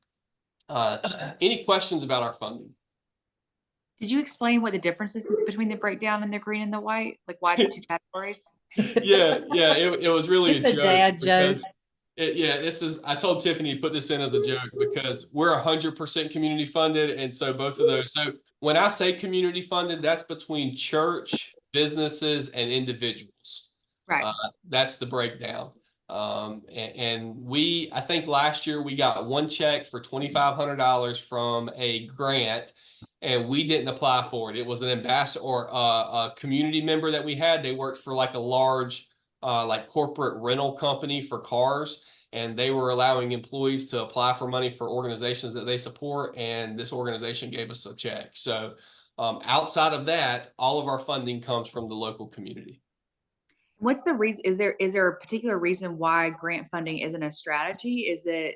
any questions about our funding? Did you explain what the difference is between the breakdown and the green and the white? Like why the two categories? Yeah, it was really It's a joke dad joke. because I told Tiffany to put this in as a joke because we're 100% community funded. And so both of those. So when I say community funded, that's between church, businesses, and individuals. Right. That's the breakdown. I think last year we got one check for $2,500 from a grant, and we didn't apply for it. It was an ambassador or a community member that we had. They worked for like a large like corporate rental company for cars, and they were allowing employees to apply for money for organizations that they support, and this organization gave us a check. So outside of that, all of our funding comes from the local community. What's the reason? Is there a particular reason why grant funding isn't a strategy? Is it?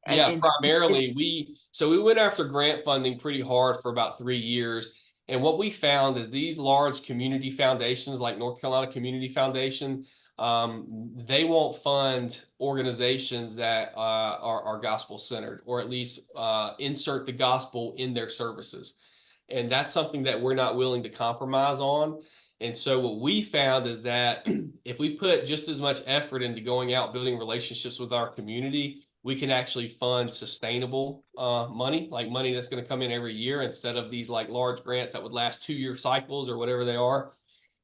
Yeah, primarily we went after grant funding pretty hard for about 3 years. And what we found is these large community foundations like North Carolina Community Foundation, they won't fund organizations that are gospel centered, or at least insert the gospel in their services. And that's something that we're not willing to compromise on. And so what we found is that if we put just as much effort into going out building relationships with our community, we can actually fund sustainable money, like money that's going to come in every year instead of these like large grants that would last 2-year cycles or whatever they are.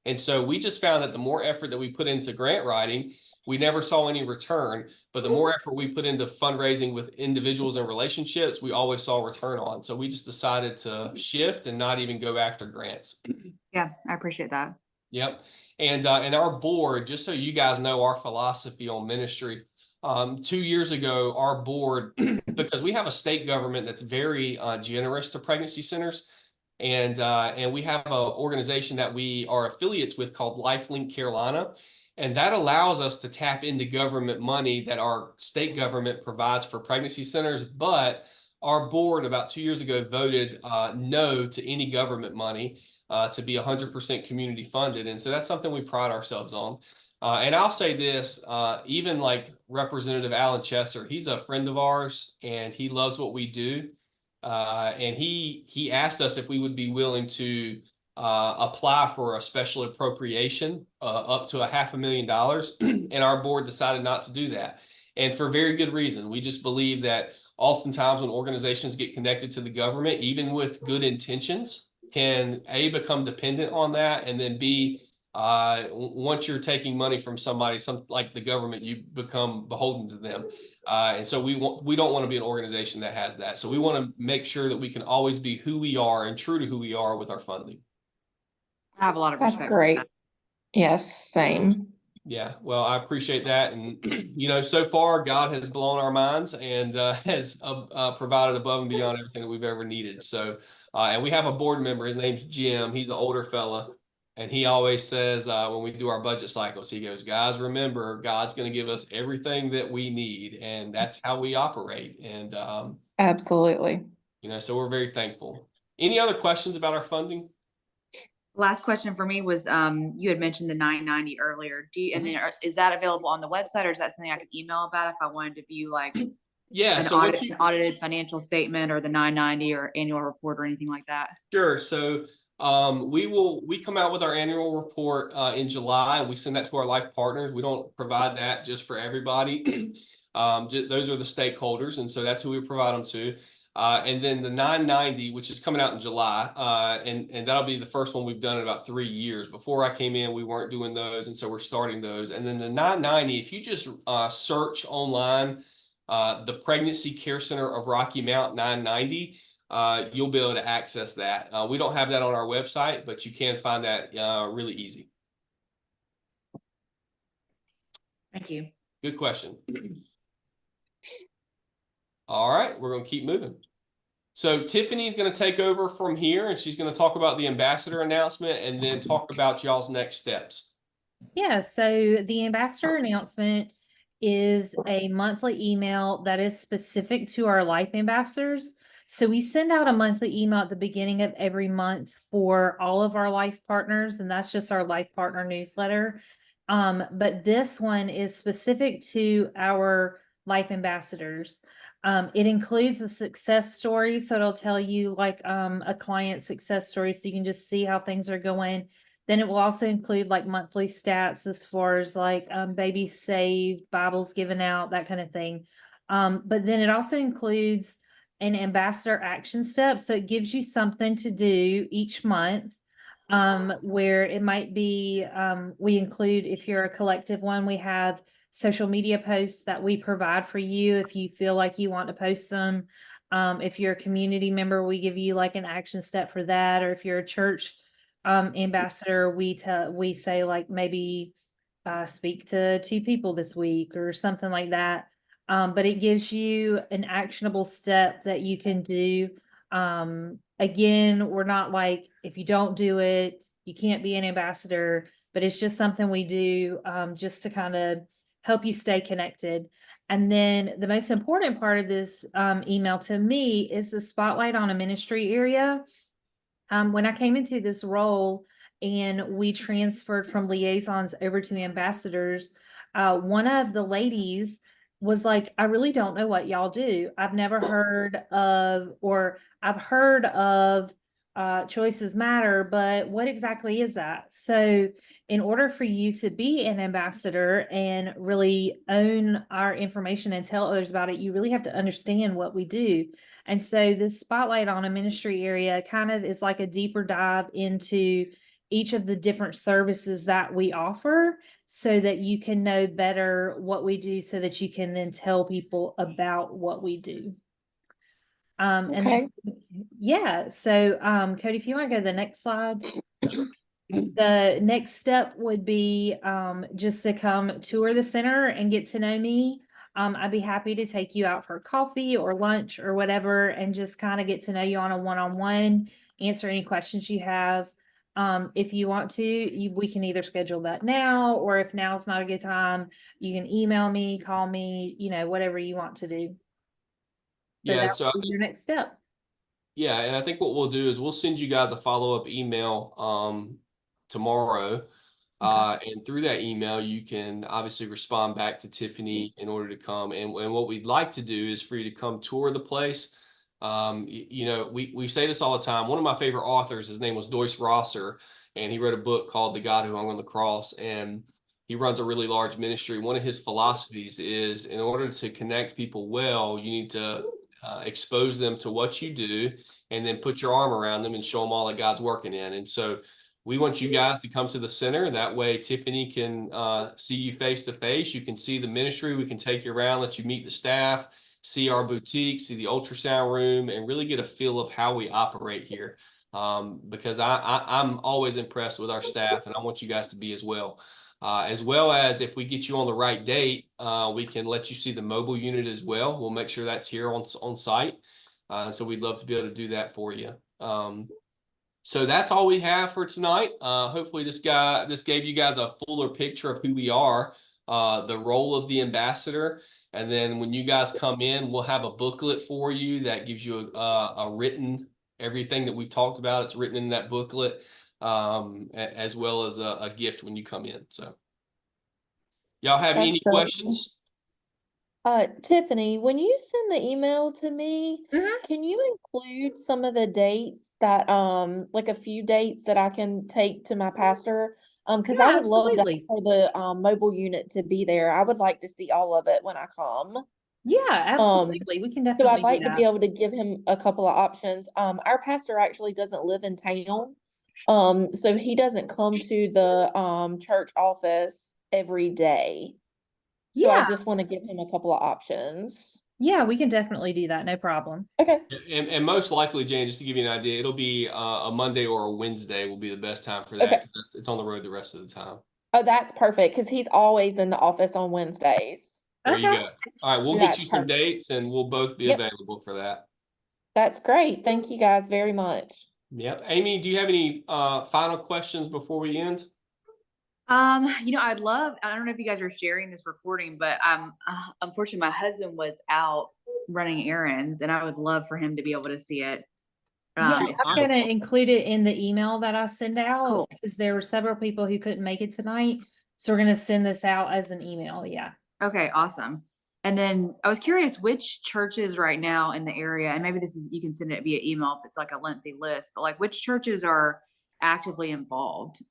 And so we just found that the more effort that we put into grant writing, we never saw any return. But the more effort we put into fundraising with individuals and relationships, we always saw a return on. So we just decided to shift and not even go after grants. Yeah, I appreciate that. Yep. And our board, just so you guys know our philosophy on ministry, 2 years ago, our board, because we have a state government that's very generous to pregnancy centers, and we have an organization that we are affiliates with called LifeLink Carolina, and that allows us to tap into government money that our state government provides for pregnancy centers. But our board about 2 years ago voted no to any government money to be 100% community funded, and so that's something we pride ourselves on. And I'll say this, even like Representative Alan Chesser, he's a friend of ours and he loves what we do. And he asked us if we would be willing to apply for a special appropriation up to $500,000. And our board decided not to do that. And for very good reason. We just believe that oftentimes when organizations get connected to the government, even with good intentions, can A, become dependent on that, and then B, once you're taking money from somebody, some like the government, you become beholden to them. And so we don't want to be an organization that has that. So we want to make sure that we can always be who we are and true to who we are with our funding. I have a lot of That's respect for great. that. Yes, same. Yeah, well, I appreciate that, and so far God has blown our minds and has provided above and beyond everything that we've ever needed. So, and we have a board member. His name's Jim. He's an older fella, and he always says when we do our budget cycles, he goes, "Guys, remember, God's going to give us everything that we need, and that's how we operate." And Absolutely. so we're very thankful. Any other questions about our funding? Last question for me was, you had mentioned the 990 earlier. And then is that available on the website, or is that something I could email about if I wanted to view like Yeah, an so once you audited financial statement or the 990 or annual report or anything like that? Sure. So we come out with our annual report in July, and we send that to our life partners. We don't provide that just for everybody. Those are the stakeholders, and so that's who we provide them to. And then the 990, which is coming out in July, and that'll be the first one we've done in about 3 years. Before I came in, we weren't doing those, and so we're starting those. And then the 990, if you just search online, the Pregnancy Care Center of Rocky Mount 990, you'll be able to access that. We don't have that on our website, but you can find that really easy. Thank you. Good question. All right, we're going to keep moving. So Tiffany's going to take over from here, and she's going to talk about the ambassador announcement and then talk about y'all's next steps. Yeah, so the ambassador announcement is a monthly email that is specific to our life ambassadors. So we send out a monthly email at the beginning of every month for all of our life partners, and that's just our life partner newsletter. But this one is specific to our life ambassadors. It includes a success story, so it'll tell you like a client success story, so you can just see how things are going. Then it will also include like monthly stats as far as like babies saved, Bibles given out, that kind of thing. But then it also includes an ambassador action step. So it gives you something to do each month, where it might be, we include, if you're a collective one, we have social media posts that we provide for you if you feel like you want to post them. If you're a community member, we give you like an action step for that. Or if you're a church ambassador, we say like maybe speak to 2 people this week or something like that. But it gives you an actionable step that you can do. Again, we're not like, if you don't do it, you can't be an ambassador, but it's just something we do just to kind of help you stay connected. And then the most important part of this email to me is the spotlight on a ministry area. When I came into this role and we transferred from liaisons over to ambassadors, one of the ladies was like, I really don't know what y'all do. I've never heard of, or I've heard of Choices Matter, but what exactly is that? So in order for you to be an ambassador and really own our information and tell others about it, you really have to understand what we do. And so this spotlight on a ministry area kind of is like a deeper dive into each of the different services that we offer so that you can know better what we do so that you can then tell people about what we do. And then, yeah, so Cody, if you want to go to the next slide. The next step would be just to come tour the center and get to know me. I'd be happy to take you out for coffee or lunch or whatever and just kind of get to know you on a one-on-one, answer any questions you have. If you want to, we can either schedule that now, or if now's not a good time, you can email me, call me, whatever you want to do. Yeah, so your next step. Yeah, and I think what we'll do is we'll send you guys a follow-up email tomorrow. And through that email, you can obviously respond back to Tiffany in order to come. And what we'd like to do is for you to come tour the place. We say this all the time. One of my favorite authors, his name was Doyce Rosser, and he wrote a book called The God Who Hung on the Cross. And he runs a really large ministry. One of his philosophies is, in order to connect people well, you need to expose them to what you do, and then put your arm around them and show them all that God's working in. And so we want you guys to come to the center. That way Tiffany can see you face to face. You can see the ministry. We can take you around, let you meet the staff, see our boutique, see the ultrasound room, and really get a feel of how we operate here. Because I'm always impressed with our staff, and I want you guys to be as well. As well as if we get you on the right date, we can let you see the mobile unit as well. We'll make sure that's here on site. So we'd love to be able to do that for you. So that's all we have for tonight. Hopefully this gave you guys a fuller picture of who we are, the role of the ambassador. And then when you guys come in, we'll have a booklet for you that gives you a written, everything that we've talked about. It's written in that booklet, as well as a gift when you come in. So y'all have That's any great. questions? Tiffany, when you send the email to me, Mhm. can you include some of the dates that, like a few dates that I can take to my pastor? Because I Yeah, would love absolutely. for the mobile unit to be there. I would like to see all of it when I come. Yeah, Um, absolutely. We can so I'd definitely do like to be that. able to give him a couple of options. Our pastor actually doesn't live in town. So he doesn't come to the church office every day. So I Yeah, just want to give him a couple of options. yeah, we can definitely do that. No problem. Okay. And most likely, Jane, just to give you an idea, it'll be a Monday or a Wednesday will be the best time for that Okay. because it's on the road the rest of the time. Oh, that's perfect because he's always in the office on Wednesdays. There you Okay. go. All right, we'll get That's you some perfect. dates and we'll both be Yep. available for that. That's great. Thank you guys very much. Yep. Amy, do you have any final questions before we end? I'd love, I don't know if you guys are sharing this recording, but unfortunately my husband was out running errands and I would love for him to be able to see it. Yeah, Sure. I'm gonna include it in the email that I send out Cool. because there were several people who couldn't make it tonight. So we're gonna send this out as an email. Yeah. Okay, awesome. And then I was curious which churches right now in the area, and maybe this is, you can send it via email if it's like a lengthy list, but like which churches are actively involved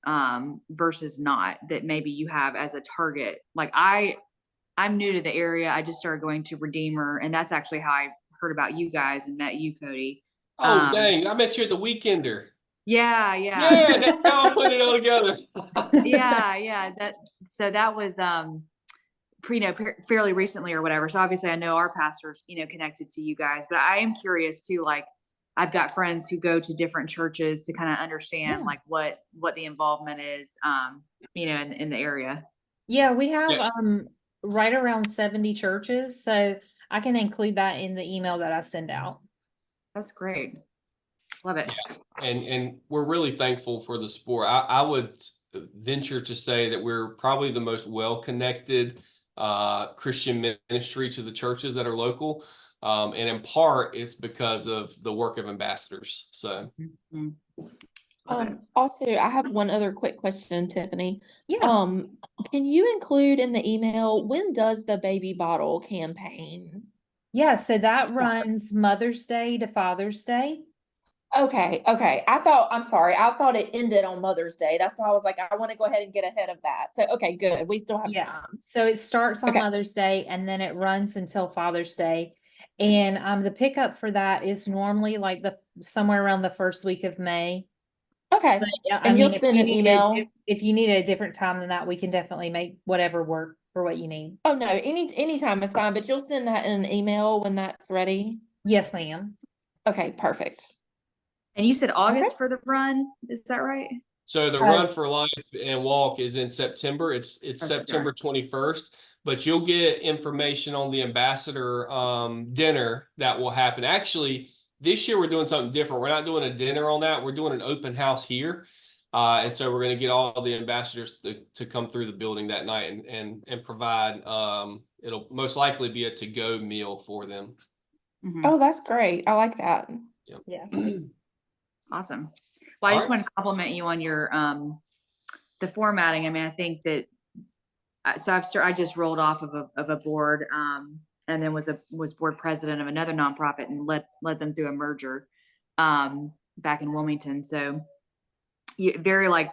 versus not, that maybe you have as a target. Like I'm new to the area. I just started going to Redeemer, and that's actually how I heard about you guys and met you, Cody. Oh, dang. I met you at the Weekender. Yeah. Yeah, now I'm putting it all together. Yeah. That was fairly recently or whatever. So obviously I know our pastors, connected to you guys, but I am curious too, like I've got friends who go to different churches to kind of understand Yeah. like what the involvement is, in the area. Yeah, we have Yeah. right around 70 churches. So I can include that in the email that I send out. That's great. Love it. And we're really thankful for the sport. I would venture to say that we're probably the most well-connected Christian ministry to the churches that are local. And in part, it's because of the work of ambassadors. So Mhm. Love it. Also, I have one other quick question, Tiffany. Yeah. Can you include in the email, when does the baby bottle campaign Yeah. So that start? runs Mother's Day to Father's Day. Okay. I'm sorry. I thought it ended on Mother's Day. That's why I was like, I want to go ahead and get ahead of that. So, okay, good. We still have Yeah. time. So it starts on Okay. Mother's Day and then it runs until Father's Day. And the pickup for that is normally like somewhere around the first week of May. Okay. But yeah, I And mean, you'll send an email. if you need a different time than that, we can definitely make whatever work for what you need. Oh, no, anytime is fine, but you'll send that in an email when that's ready. Yes, ma'am. Okay, perfect. And you said Okay. August for the run, is that right? So the Run for Life and Walk is in September. It's September 21st, but you'll get information on the ambassador dinner that will happen. Actually, this year we're doing something different. We're not doing a dinner on that. We're doing an open house here. And so we're going to get all the ambassadors to come through the building that night and provide it'll most likely be a to-go meal for them. Mhm. Oh, that's great. I like that. Yeah. Awesome. Well, I All just right. want to compliment you on your the formatting. I mean, I think that so I just rolled off of a board and then was board president of another nonprofit and led them through a merger back in Wilmington. So you very like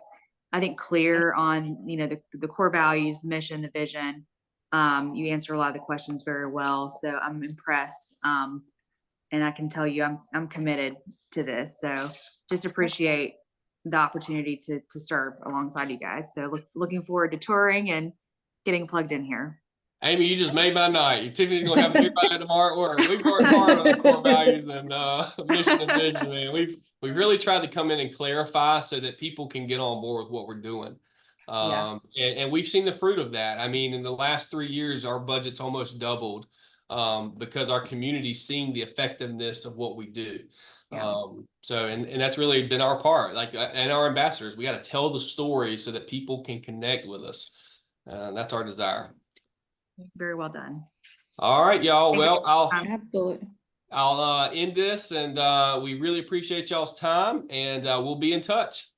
I think clear on the core values, the mission, the vision. You answer a lot of the questions very well. So I'm impressed. And I can tell you I'm committed to this. So just appreciate the opportunity to serve alongside you guys. So looking forward to touring and getting plugged in here. Amy, you just made my night. Tiffany's gonna have everybody tomorrow at work. We've worked hard on the core values and mission and vision, man. We've really tried to come in and clarify so that people can get on board with what we're doing. Yeah. And we've seen the fruit of that. I mean, in the last 3 years, our budget's almost doubled because our community's seeing the effectiveness of what we do. Yeah. So and that's really been our part, like, and our ambassadors, we got to tell the story so that people can connect with us. That's our desire. Very well done. All right, y'all. Thank you. Well, Absolutely. I'll end this, and we really appreciate y'all's time, and we'll be in touch.